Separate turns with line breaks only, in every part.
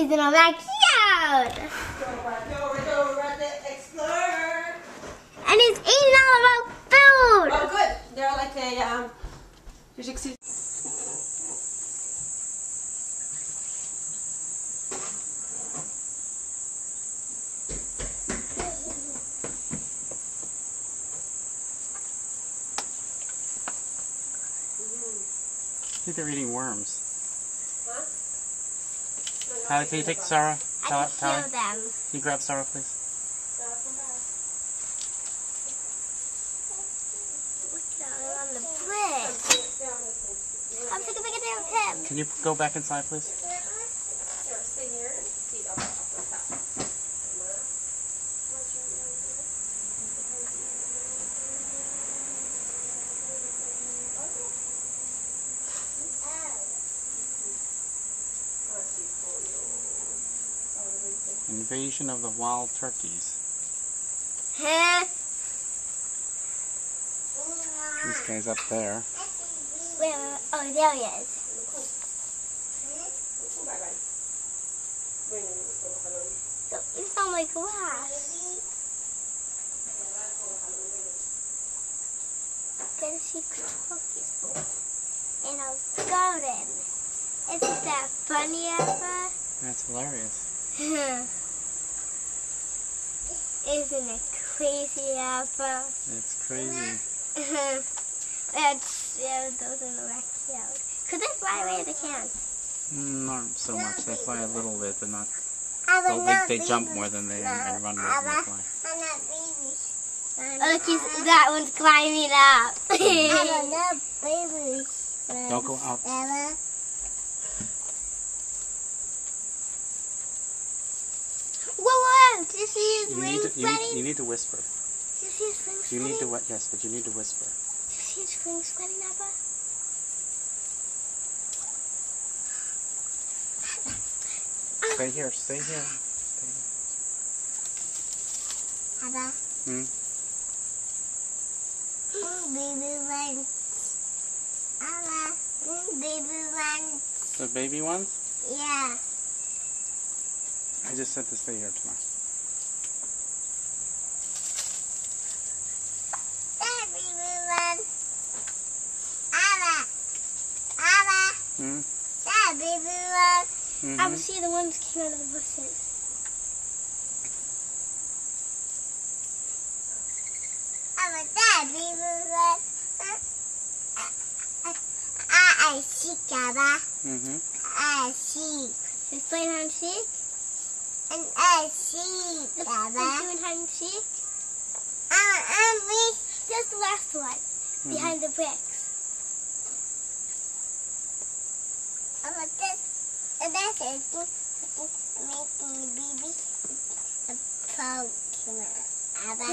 turkeys in our backyard.
Go, Explorer.
And he's eating all of our food.
Oh, good. They're like a, you should see.
I think they're eating worms.
Huh?
Tyler, can you take Sarah?
I can
Tyler,
feel them.
can you grab Sarah, please?
Look down on the bridge. I'm taking a picture of him.
Can you go back inside, please?
Stay here and see up the top.
Invasion of the wild turkeys.
Huh?
This guy's up there.
Where? Oh, there he is. It's on my grass. Gotta see turkeys in our garden. Isn't that funny ever?
That's hilarious.
Isn't it crazy ever?
It's crazy.
Yeah, those in the backyard. Could they fly away? They can't.
Not so much. They fly a little bit, but not. They jump more than they and run more than they fly.
Oh, look, that one's climbing up.
Don't go out.
Whoa! Did you see his wings spreading?
You need to whisper.
Did you see his wings spreading?
You need to yes, but you need to whisper.
Did you see his wings spreading, Abba?
Stay here. Stay here.
Abba. Baby ones. Abba. Baby ones.
The baby ones?
Yeah.
I just said to stay here tomorrow.
I was seeing the ones that came out of the bushes. I see, Abba. I see. He's playing hide and seek. And I see, Abba. He's doing hide and seek. Just the last one, behind the bricks. This is making the baby a Pokemon. Abba.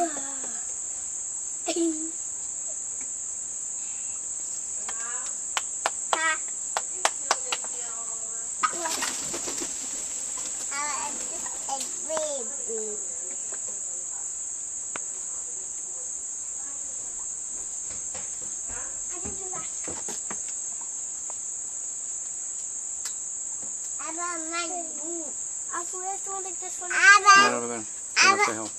Also, where's the one like this one?
Right over there. Go up the hill.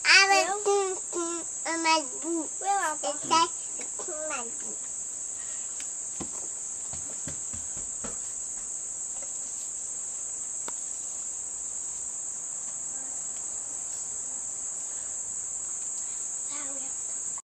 Where are